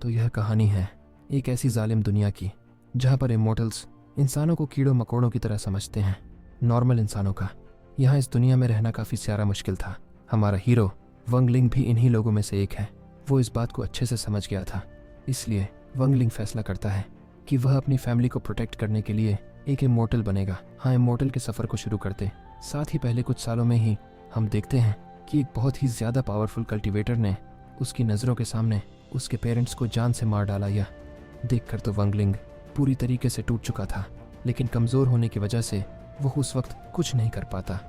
तो यह कहानी है एक ऐसी जालिम दुनिया की जहाँ पर इमोर्टल्स इंसानों को कीड़ों मकोड़ों की तरह समझते हैं, नॉर्मल इंसानों का। यहाँ इस दुनिया में रहना काफ़ी सारा मुश्किल था। हमारा हीरो वंगलिंग भी इन्हीं लोगों में से एक है। वो इस बात को अच्छे से समझ गया था, इसलिए वंगलिंग फैसला करता है कि वह अपनी फैमिली को प्रोटेक्ट करने के लिए एक इमोर्टल बनेगा। हाँ, इमोर्टल के सफ़र को शुरू करते साथ ही पहले कुछ सालों में ही हम देखते हैं कि एक बहुत ही ज़्यादा पावरफुल कल्टीवेटर ने उसकी नज़रों के सामने उसके पेरेंट्स को जान से मार डाला। यह देखकर तो वंगलिंग पूरी तरीके से टूट चुका था, लेकिन कमज़ोर होने की वजह से वो उस वक्त कुछ नहीं कर पाता।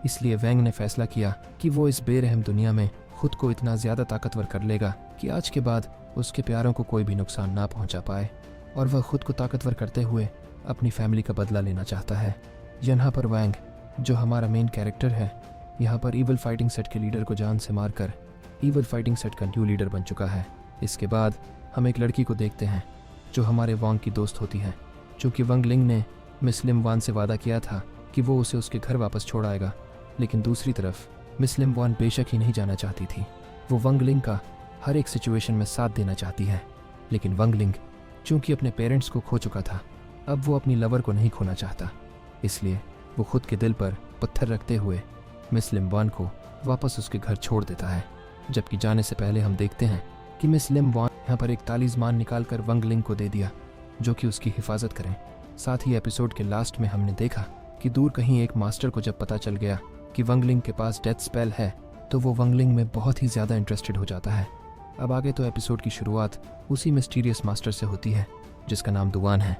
इसलिए वैंग ने फैसला किया कि वो इस बेरहम दुनिया में खुद को इतना ज़्यादा ताकतवर कर लेगा कि आज के बाद उसके प्यारों को कोई भी नुकसान ना पहुंचा पाए, और वह खुद को ताकतवर करते हुए अपनी फैमिली का बदला लेना चाहता है। यहाँ पर वैंग, जो हमारा मेन कैरेक्टर है, यहाँ पर ईवल फाइटिंग सेट के लीडर को जान से मारकर ईवल फाइटिंग सेट का न्यू लीडर बन चुका है। इसके बाद हम एक लड़की को देखते हैं जो हमारे वांग की दोस्त होती है, क्योंकि वंगलिंग ने मिस लिम वान से वादा किया था कि वो उसे उसके घर वापस छोड़ आएगा। लेकिन दूसरी तरफ मिस लिम वान बेशक ही नहीं जाना चाहती थी। वो वंगलिंग का हर एक सिचुएशन में साथ देना चाहती है, लेकिन वंगलिंग चूंकि अपने पेरेंट्स को खो चुका था, अब वो अपनी लवर को नहीं खोना चाहता। इसलिए वो खुद के दिल पर पत्थर रखते हुए मिस लिम वान को वापस उसके घर छोड़ देता है। जबकि जाने से पहले हम देखते हैं कि मिस लिम वान यहाँ पर एक तालिस्मान निकाल कर वंगलिंग को दे दिया जो कि उसकी हिफाजत करें। साथ ही एपिसोड के लास्ट में हमने देखा कि दूर कहीं एक मास्टर को जब पता चल गया कि वंगलिंग के पास डेथ स्पेल है, तो वो वंगलिंग में बहुत ही ज़्यादा इंटरेस्टेड हो जाता है। अब आगे तो एपिसोड की शुरुआत उसी मिस्टीरियस मास्टर से होती है जिसका नाम दुआन है।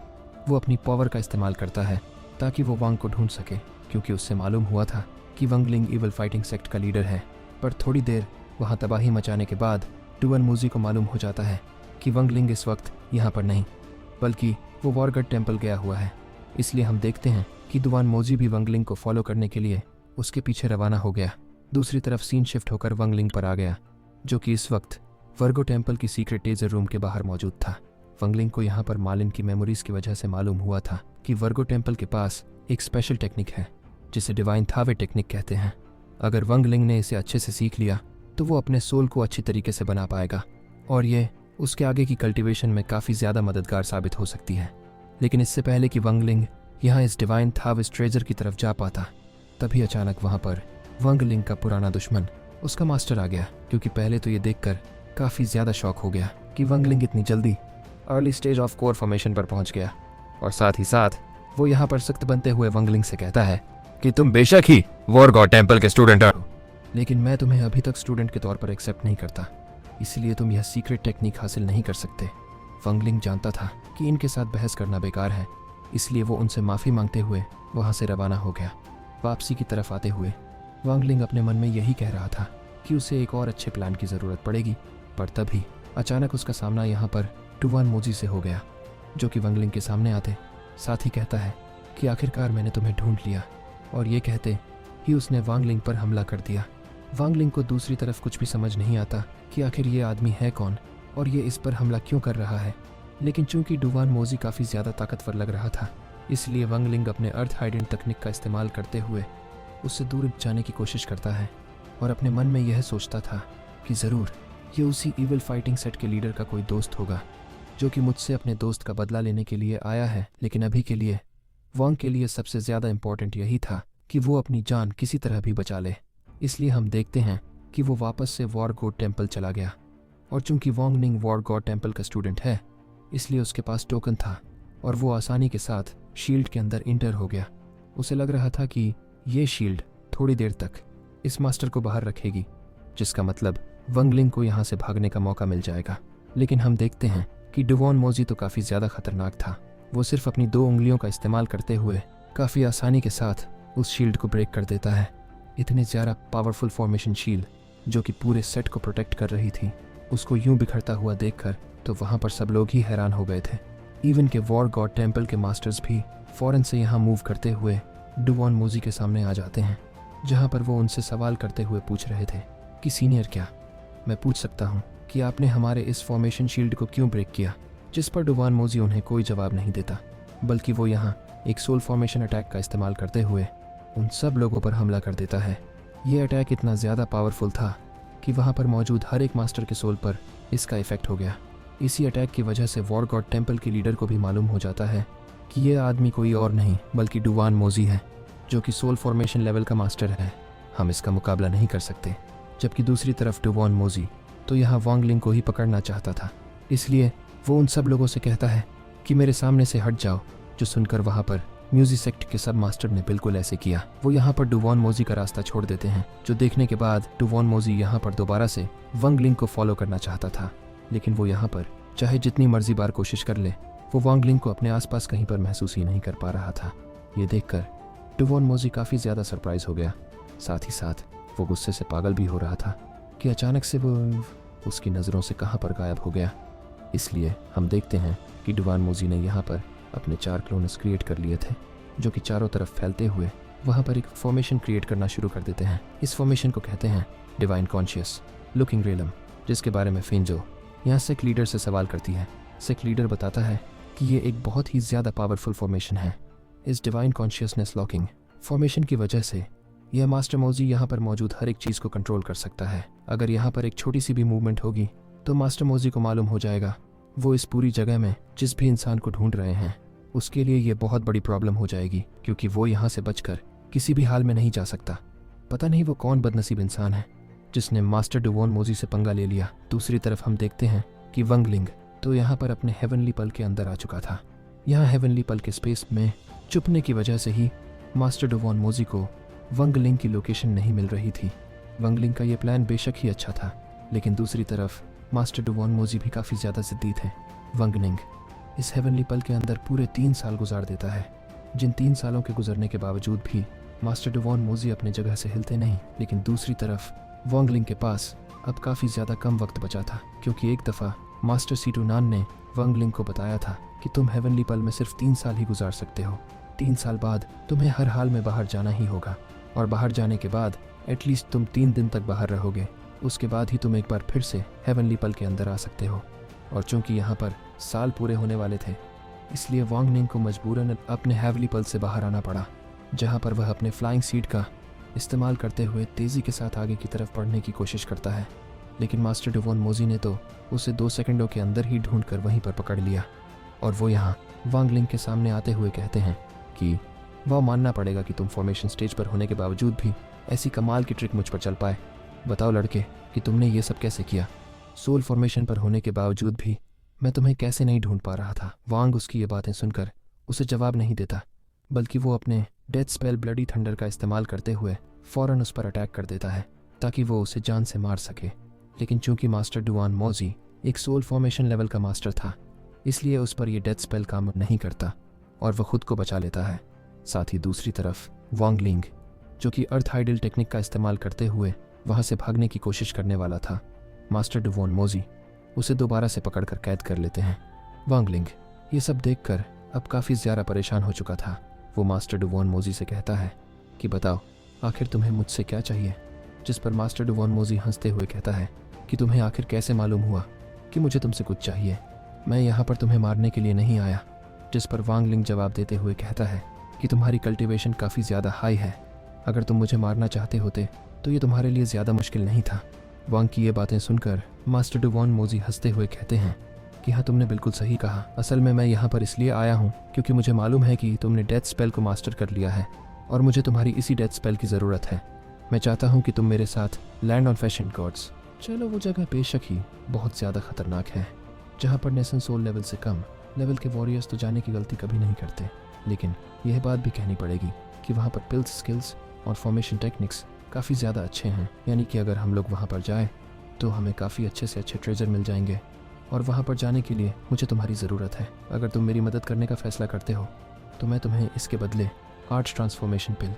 वो अपनी पावर का इस्तेमाल करता है ताकि वो वांग को ढूंढ सके, क्योंकि उससे मालूम हुआ था कि वंगलिंग ईवल फाइटिंग सेक्ट का लीडर है। पर थोड़ी देर वहाँ तबाही मचाने के बाद डुआन मोजी को मालूम हो जाता है कि वंगलिंग इस वक्त यहाँ पर नहीं, बल्कि वो वॉरगढ़ टेम्पल गया हुआ है। इसलिए हम देखते हैं कि डुआन मोजी भी वंगलिंग को फॉलो करने के लिए उसके पीछे रवाना हो गया। दूसरी तरफ सीन शिफ्ट होकर वंगलिंग पर आ गया, जो कि इस वक्त वर्गो टेम्पल की सीक्रेट टेजर रूम के बाहर मौजूद था। वंगलिंग को यहाँ पर मालिन की मेमोरीज की वजह से मालूम हुआ था कि वर्गो टेम्पल के पास एक स्पेशल टेक्निक है जिसे डिवाइन थावे टेक्निक कहते हैं। अगर वंगलिंग ने इसे अच्छे से सीख लिया तो वो अपने सोल को अच्छी तरीके से बना पाएगा, और ये उसके आगे की कल्टीवेशन में काफ़ी ज़्यादा मददगार साबित हो सकती है। लेकिन इससे पहले कि वंगलिंग यहाँ इस डिवाइन थाविस ट्रेजर की तरफ जा पाता, तभी अचानक वहाँ पर वंगलिंग का पुराना दुश्मन उसका मास्टर आ गया, क्योंकि पहले तो ये देखकर काफ़ी ज़्यादा शॉक हो गया कि वंगलिंग इतनी जल्दी early stage of core formation पर पहुँच गया। और साथ ही साथ वो यहाँ पर सख्त बनते हुए वंगलिंग से कहता है कि तुम बेशक ही वॉरगॉड टेम्पल के स्टूडेंट हो, लेकिन मैं तुम्हें अभी तक स्टूडेंट के तौर पर एक्सेप्ट नहीं करता, इसलिए तुम यह सीक्रेट टेक्निक हासिल नहीं कर सकते। वंगलिंग जानता था कि इनके साथ बहस करना बेकार है, इसलिए वो उनसे माफ़ी मांगते हुए वहाँ से रवाना हो गया। वापसी की तरफ आते हुए वंगलिंग अपने मन में यही कह रहा था कि उसे एक और अच्छे प्लान की ज़रूरत पड़ेगी, पर तभी अचानक उसका सामना यहाँ पर डुआन मोजी से हो गया, जो कि वंगलिंग के सामने आते साथ ही कहता है कि आखिरकार मैंने तुम्हें ढूंढ लिया, और ये कहते ही उसने वंगलिंग पर हमला कर दिया। वंगलिंग को दूसरी तरफ कुछ भी समझ नहीं आता कि आखिर ये आदमी है कौन और ये इस पर हमला क्यों कर रहा है। लेकिन चूंकि डुआन मोजी काफ़ी ज़्यादा ताकतवर लग रहा था, इसलिए वंगलिंग अपने अर्थ हाइडेंट तकनीक का इस्तेमाल करते हुए उससे दूर जाने की कोशिश करता है, और अपने मन में यह सोचता था कि ज़रूर ये उसी ईवल फाइटिंग सेट के लीडर का कोई दोस्त होगा जो कि मुझसे अपने दोस्त का बदला लेने के लिए आया है। लेकिन अभी के लिए वांग के लिए सबसे ज़्यादा इम्पोर्टेंट यही था कि वो अपनी जान किसी तरह भी बचा ले। इसलिए हम देखते हैं कि वो वापस से वॉर गॉड टेम्पल चला गया, और चूंकि वॉन्गनिंग वॉर गॉड टेम्पल का स्टूडेंट है, इसलिए उसके पास टोकन था और वो आसानी के साथ शील्ड के अंदर इंटर हो गया। उसे लग रहा था कि ये शील्ड थोड़ी देर तक इस मास्टर को बाहर रखेगी, जिसका मतलब वंगलिंग को यहाँ से भागने का मौका मिल जाएगा। लेकिन हम देखते हैं कि डुआन मोजी तो काफ़ी ज़्यादा खतरनाक था। वो सिर्फ अपनी 2 उंगलियों का इस्तेमाल करते हुए काफ़ी आसानी के साथ उस शील्ड को ब्रेक कर देता है। इतने ज़्यादा पावरफुल फॉर्मेशन शील्ड जो कि पूरे सेट को प्रोटेक्ट कर रही थी, उसको यूं बिखरता हुआ देखकर तो वहाँ पर सब लोग ही हैरान हो गए थे। इवन के वॉर गॉड टेम्पल के मास्टर्स भी फ़ौरन से यहाँ मूव करते हुए डुआन मोजी के सामने आ जाते हैं, जहाँ पर वो उनसे सवाल करते हुए पूछ रहे थे कि सीनियर, क्या मैं पूछ सकता हूँ कि आपने हमारे इस फॉर्मेशन शील्ड को क्यों ब्रेक किया? जिस पर डुआन मोजी उन्हें कोई जवाब नहीं देता, बल्कि वो यहाँ एक सोल फॉर्मेशन अटैक का इस्तेमाल करते हुए उन सब लोगों पर हमला कर देता है। ये अटैक इतना ज़्यादा पावरफुल था कि वहाँ पर मौजूद हर एक मास्टर के सोल पर इसका इफ़ेक्ट हो गया। इसी अटैक की वजह से वॉर गॉड टेम्पल के लीडर को भी मालूम हो जाता है कि ये आदमी कोई और नहीं बल्कि डुवान मोजी है, जो कि सोल फॉर्मेशन लेवल का मास्टर है। हम इसका मुकाबला नहीं कर सकते। जबकि दूसरी तरफ डुवान मोजी तो यहाँ वांगलिंग को ही पकड़ना चाहता था, इसलिए वो उन सब लोगों से कहता है कि मेरे सामने से हट जाओ, जो सुनकर वहाँ पर म्यूजिक सेक्ट के सब मास्टर ने बिल्कुल ऐसे किया। वो यहाँ पर डुवान मोजी का रास्ता छोड़ देते हैं, जो देखने के बाद डुवान मोजी यहाँ पर दोबारा से वांगलिंग को फॉलो करना चाहता था। लेकिन वो यहाँ पर चाहे जितनी मर्जी बार कोशिश कर ले, वो वांगलिंग को अपने आसपास कहीं पर महसूस ही नहीं कर पा रहा था। ये देखकर डुवान मोजी काफ़ी ज़्यादा सरप्राइज हो गया। साथ ही साथ वो गुस्से से पागल भी हो रहा था कि अचानक से वो उसकी नज़रों से कहाँ पर गायब हो गया। इसलिए हम देखते हैं कि डुवान मोजी ने यहाँ पर अपने 4 क्लोन्स क्रिएट कर लिए थे, जो कि चारों तरफ फैलते हुए वहाँ पर एक फॉर्मेशन क्रिएट करना शुरू कर देते हैं। इस फॉर्मेशन को कहते हैं डिवाइन कॉन्शियस लुकिंग रेलम, जिसके बारे में फिंजो यहाँ सिख लीडर से सवाल करती है। सिख लीडर बताता है कि ये एक बहुत ही ज़्यादा पावरफुल फॉर्मेशन है। इस डिवाइन कॉन्शियसनेस लॉकिंग फॉर्मेशन की वजह से यह मास्टर मोजी यहाँ पर मौजूद हर एक चीज़ को कंट्रोल कर सकता है। अगर यहाँ पर एक छोटी सी भी मूवमेंट होगी तो मास्टर मोजी को मालूम हो जाएगा वो इस पूरी जगह में जिस भी इंसान को ढूंढ रहे हैं उसके लिए ये बहुत बड़ी प्रॉब्लम हो जाएगी, क्योंकि वो यहाँ से बचकर किसी भी हाल में नहीं जा सकता। पता नहीं वो कौन बदनसीब इंसान है जिसने मास्टर डुवान मोजी से पंगा ले लिया। दूसरी तरफ हम देखते हैं कि वांगलिंग तो यहाँ पर अपने हेवनली पल के अंदर आ चुका था। यहाँ हेवनली पल के स्पेस में छुपने की वजह से ही मास्टर डुवान मोजी को वांगलिंग की लोकेशन नहीं मिल रही थी। वांगलिंग का ये प्लान बेशक ही अच्छा था, लेकिन दूसरी तरफ मास्टर डुवान मोजी भी काफ़ी ज़्यादा जिद्दी थे। वांगलिंग इस हेवनली पल के अंदर पूरे 3 साल गुजार देता है, जिन 3 सालों के गुजरने के बावजूद भी मास्टर डुवान मोजी अपने जगह से हिलते नहीं। लेकिन दूसरी तरफ वांगलिंग के पास अब काफ़ी ज़्यादा कम वक्त बचा था, क्योंकि एक दफ़ा मास्टर सीटूनान ने वांगलिंग को बताया था कि तुम हेवनली पल में सिर्फ 3 साल ही गुजार सकते हो। 3 साल बाद तुम्हें हर हाल में बाहर जाना ही होगा, और बाहर जाने के बाद एटलीस्ट तुम 3 दिन तक बाहर रहोगे। उसके बाद ही तुम एक बार फिर से हेवनली पल के अंदर आ सकते हो। और चूंकि यहाँ पर साल पूरे होने वाले थे, इसलिए वांगलिंग को मजबूरन अपने हेवनली पल से बाहर आना पड़ा, जहाँ पर वह अपने फ्लाइंग सीड का इस्तेमाल करते हुए तेज़ी के साथ आगे की तरफ बढ़ने की कोशिश करता है। लेकिन मास्टर डुवान मोजी ने तो उसे 2 सेकंडों के अंदर ही ढूंढ कर वहीं पर पकड़ लिया। और वो यहाँ वांगलिंग के सामने आते हुए कहते हैं कि वह मानना पड़ेगा कि तुम फॉर्मेशन स्टेज पर होने के बावजूद भी ऐसी कमाल की ट्रिक मुझ पर चल पाए। बताओ लड़के कि तुमने ये सब कैसे किया। सोल फॉर्मेशन पर होने के बावजूद भी मैं तुम्हें कैसे नहीं ढूंढ पा रहा था। वांग उसकी ये बातें सुनकर उसे जवाब नहीं देता, बल्कि वो अपने डेथ स्पेल ब्लडी थंडर का इस्तेमाल करते हुए फ़ौरन उस पर अटैक कर देता है ताकि वो उसे जान से मार सके। लेकिन चूंकि मास्टर डुवान मोजी एक सोल फॉर्मेशन लेवल का मास्टर था, इसलिए उस पर यह डेथ स्पेल काम नहीं करता और वह खुद को बचा लेता है। साथ ही दूसरी तरफ वांगलिंग, जो कि अर्थ हाइडल टेक्निक का इस्तेमाल करते हुए वहाँ से भागने की कोशिश करने वाला था, मास्टर डुवान मोजी उसे दोबारा से पकड़कर कैद कर लेते हैं। वांगलिंग ये सब देखकर अब काफ़ी ज़्यादा परेशान हो चुका था। वो मास्टर डुवान मोजी से कहता है कि बताओ आखिर तुम्हें मुझसे क्या चाहिए। जिस पर मास्टर डुवान मोजी हंसते हुए कहता है कि तुम्हें आखिर कैसे मालूम हुआ कि मुझे तुमसे कुछ चाहिए। मैं यहाँ पर तुम्हें मारने के लिए नहीं आया। जिस पर वांगलिंग जवाब देते हुए कहता है कि तुम्हारी कल्टीवेशन काफ़ी ज़्यादा हाई है। अगर तुम मुझे मारना चाहते होते तो ये तुम्हारे लिए ज़्यादा मुश्किल नहीं था। वांग की ये बातें सुनकर मास्टर डुवान मोजी हंसते हुए कहते हैं कि हाँ, तुमने बिल्कुल सही कहा। असल में मैं यहाँ पर इसलिए आया हूँ क्योंकि मुझे मालूम है कि तुमने डेथ स्पेल को मास्टर कर लिया है और मुझे तुम्हारी इसी डेथ स्पेल की ज़रूरत है। मैं चाहता हूँ कि तुम मेरे साथ लैंड ऑन फैशन गॉड्स चलो। वो जगह बेशक ही बहुत ज़्यादा खतरनाक है, जहाँ पर नेशन सोल लेवल से कम लेवल के वॉरियर्स तो जाने की गलती कभी नहीं करते। लेकिन यह बात भी कहनी पड़ेगी कि वहाँ पर पिल्स स्किल्स और फॉर्मेशन टेक्निक्स काफ़ी ज़्यादा अच्छे हैं। यानी कि अगर हम लोग वहाँ पर जाएँ तो हमें काफ़ी अच्छे से अच्छे ट्रेजर मिल जाएंगे, और वहाँ पर जाने के लिए मुझे तुम्हारी ज़रूरत है। अगर तुम मेरी मदद करने का फ़ैसला करते हो तो मैं तुम्हें इसके बदले आर्ट ट्रांसफॉर्मेशन पिल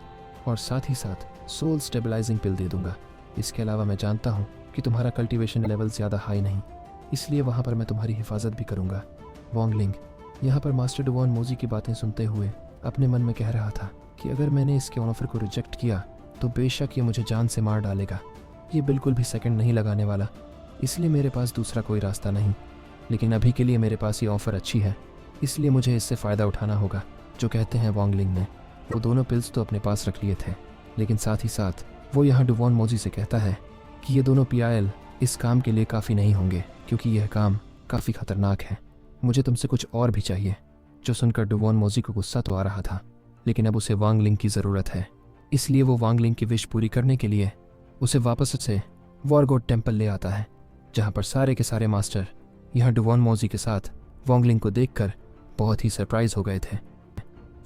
और साथ ही साथ सोल स्टेबलाइजिंग पिल दे दूँगा। इसके अलावा मैं जानता हूँ कि तुम्हारा कल्टीवेशन लेवल ज़्यादा हाई नहीं, इसलिए वहाँ पर मैं तुम्हारी हिफाजत भी करूँगा। वांगलिंग यहाँ पर मास्टर डुवान मोजी की बातें सुनते हुए अपने मन में कह रहा था कि अगर मैंने इसके ऑफर को रिजेक्ट किया तो बेशक ये मुझे जान से मार डालेगा। ये बिल्कुल भी सेकंड नहीं लगाने वाला, इसलिए मेरे पास दूसरा कोई रास्ता नहीं। लेकिन अभी के लिए मेरे पास ये ऑफ़र अच्छी है, इसलिए मुझे इससे फ़ायदा उठाना होगा। जो कहते हैं वांगलिंग ने वो दोनों पिल्स तो अपने पास रख लिए थे, लेकिन साथ ही साथ वो यहाँ डुवान मोजी से कहता है कि ये दोनों PIL इस काम के लिए काफ़ी नहीं होंगे, क्योंकि यह काम काफ़ी खतरनाक है। मुझे तुमसे कुछ और भी चाहिए। जो सुनकर डुवॉन मोजी को गुस्सा तो आ रहा था, लेकिन अब उसे वांग लिंग की ज़रूरत है। इसलिए वो वांग लिंग की विश पूरी करने के लिए उसे वापस से वॉर गॉड टेम्पल ले आता है, जहाँ पर सारे के सारे मास्टर यहाँ डुवॉन मोजी के साथ वांग लिंग को देखकर बहुत ही सरप्राइज हो गए थे।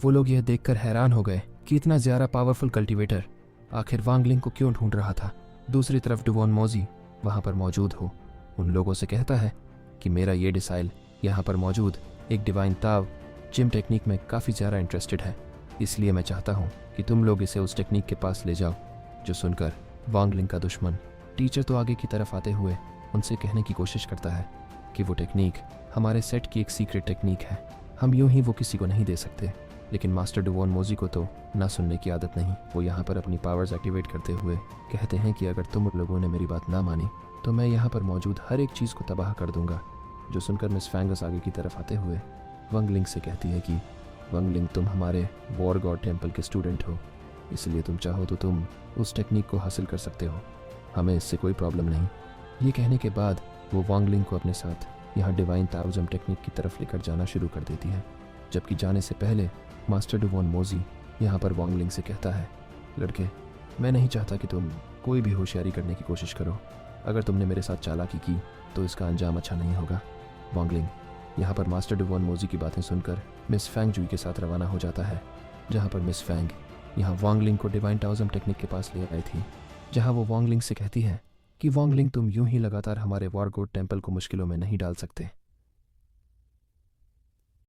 वो लोग यह देखकर हैरान हो गए कि इतना ज़्यादा पावरफुल कल्टीवेटर आखिर वांग लिंग को क्यों ढूंढ रहा था। दूसरी तरफ डुवॉन मोजी वहाँ पर मौजूद हो उन लोगों से कहता है कि मेरा ये डिसाइल यहाँ पर मौजूद एक डिवाइन ताव जिम टेक्निक में काफ़ी ज़्यादा इंटरेस्टेड है, इसलिए मैं चाहता हूँ कि तुम लोग इसे उस टेक्निक के पास ले जाओ। जो सुनकर वांग लिंग का दुश्मन टीचर तो आगे की तरफ आते हुए उनसे कहने की कोशिश करता है कि वो टेक्निक हमारे सेट की एक सीक्रेट टेक्निक है, हम यूं ही वो किसी को नहीं दे सकते। लेकिन मास्टर डुवॉन मोजी को तो ना सुनने की आदत नहीं। वो यहाँ पर अपनी पावर्स एक्टिवेट करते हुए कहते हैं कि अगर तुम लोगों ने मेरी बात ना मानी तो मैं यहाँ पर मौजूद हर एक चीज़ को तबाह कर दूंगा। जो सुनकर मिस फैंगस आगे की तरफ आते हुए वांग लिंग से कहती है कि वांग लिंग, तुम हमारे वॉर गॉड टेम्पल के स्टूडेंट हो, इसलिए तुम चाहो तो तुम उस टेक्निक को हासिल कर सकते हो, हमें इससे कोई प्रॉब्लम नहीं। ये कहने के बाद वो वांग लिंग को अपने साथ यहाँ डिवाइन ताओजम टेक्निक की तरफ लेकर जाना शुरू कर देती है। जबकि जाने से पहले मास्टर डुवॉन मोजी यहाँ पर वांग लिंग से कहता है, लड़के, मैं नहीं चाहता कि तुम कोई भी होशियारी करने की कोशिश करो। अगर तुमने मेरे साथ चालाकी की तो इसका अंजाम अच्छा नहीं होगा। वांग लिंग यहाँ पर मास्टर डुवॉन मोजी की बातें सुनकर मिस फैंग जुई के साथ रवाना हो जाता है, जहाँ पर मिस फैंग यहाँ वांग लिंग को डिवाइन ताओजम टेक्निक के पास ले आई थी, जहाँ वो वांग लिंग से कहती है कि वांग लिंग, तुम यूं ही लगातार हमारे वॉर गॉड टेम्पल को मुश्किलों में नहीं डाल सकते।